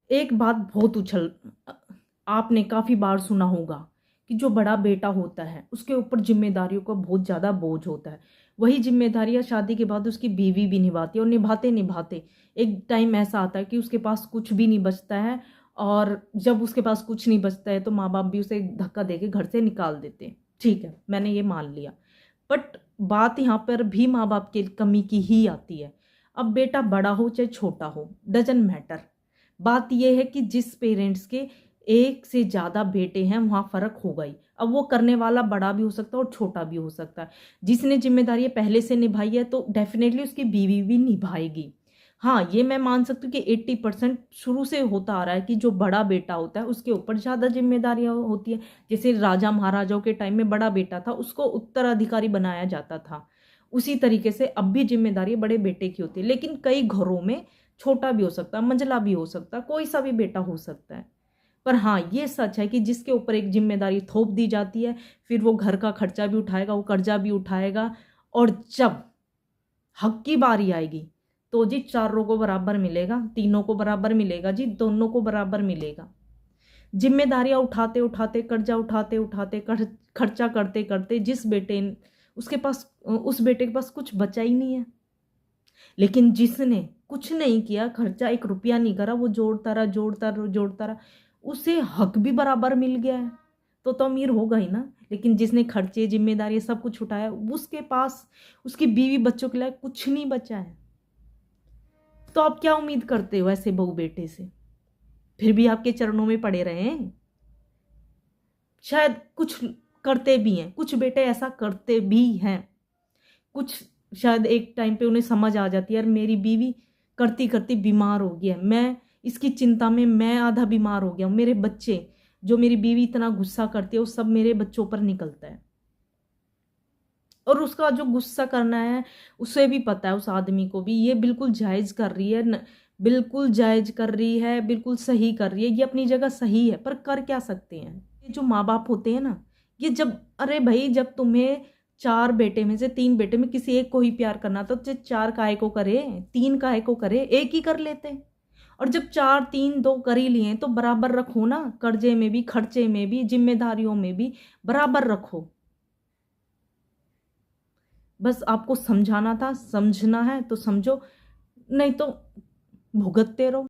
एक बात बहुत आपने काफ़ी बार सुना होगा कि जो बड़ा बेटा होता है उसके ऊपर जिम्मेदारियों का बहुत ज़्यादा बोझ होता है। वही जिम्मेदारियां शादी के बाद उसकी बीवी भी निभाती है, और निभाते निभाते एक टाइम ऐसा आता है कि उसके पास कुछ भी नहीं बचता है। और जब उसके पास कुछ नहीं बचता है तो माँ बाप भी उसे धक्का देके घर से निकाल देते हैं। ठीक है, मैंने ये मान लिया, बट बात यहाँ पर भी माँ बाप की कमी की ही आती है। अब बेटा बड़ा हो चाहे छोटा हो, डजंट मैटर। बात यह है कि जिस पेरेंट्स के एक से ज़्यादा बेटे हैं वहाँ फ़र्क होगा ही। अब वो करने वाला बड़ा भी हो सकता है और छोटा भी हो सकता है। जिसने जिम्मेदारी पहले से निभाई है तो डेफिनेटली उसकी बीवी भी निभाएगी। हाँ, ये मैं मान सकती हूँ कि 80% शुरू से होता आ रहा है कि जो बड़ा बेटा होता है उसके ऊपर ज़्यादा जिम्मेदारियाँ होती है। जैसे राजा महाराजाओं के टाइम में बड़ा बेटा था, उसको उत्तराधिकारी बनाया जाता था। उसी तरीके से अब भी जिम्मेदारी बड़े बेटे की होती है, लेकिन कई घरों में छोटा भी हो सकता है, मंझला भी हो सकता है, कोई सा भी बेटा हो सकता है। पर हाँ, ये सच है कि जिसके ऊपर एक जिम्मेदारी थोप दी जाती है, फिर वो घर का खर्चा भी उठाएगा, वो कर्जा भी उठाएगा, और जब हक की बारी आएगी तो जी चारों को बराबर मिलेगा, तीनों को बराबर मिलेगा जी, दोनों को बराबर मिलेगा। जिम्मेदारियां उठाते उठाते, कर्जा उठाते उठाते, खर्चा करते करते जिस बेटे उसके पास उस बेटे के पास कुछ बचा ही नहीं है। लेकिन जिसने कुछ नहीं किया, खर्चा 1 रुपया नहीं करा, वो जोड़ता रहा जोड़ता रहा जोड़ता रहा, उसे हक भी बराबर मिल गया है, तो अमीर होगा ही ना। लेकिन जिसने खर्चे, जिम्मेदारी सब कुछ उठाया, उसके पास उसकी बीवी बच्चों के लिए कुछ नहीं बचा है। तो आप क्या उम्मीद करते हो ऐसे बहू बेटे से? फिर भी आपके चरणों में पड़े रहे हैं। शायद कुछ करते भी हैं, कुछ बेटे ऐसा करते भी हैं, कुछ शायद एक टाइम पे उन्हें समझ आ जाती है, यार मेरी बीवी करती करती बीमार हो गई है, मैं इसकी चिंता में मैं आधा बीमार हो गया हूँ, मेरे बच्चे, जो मेरी बीवी इतना गुस्सा करती है वो सब मेरे बच्चों पर निकलता है। और उसका जो गुस्सा करना है उसे भी पता है, उस आदमी को भी, ये बिल्कुल जायज़ कर रही है बिल्कुल जायज़ कर रही है, बिल्कुल सही कर रही है, ये अपनी जगह सही है। पर कर क्या सकते हैं ये जो माँ बाप होते हैं ना, ये जब, अरे भाई, जब तुम्हें 4 बेटे में से 3 बेटे में किसी एक को ही प्यार करना था तो 4 काहे को करे, 3 काहे को करे, एक ही कर लेते। और जब 4 3 2 कर ही लिए तो बराबर रखो ना, कर्जे में भी, खर्चे में भी, जिम्मेदारियों में भी बराबर रखो। बस आपको समझाना था, समझना है तो समझो, नहीं तो भुगतते रहो।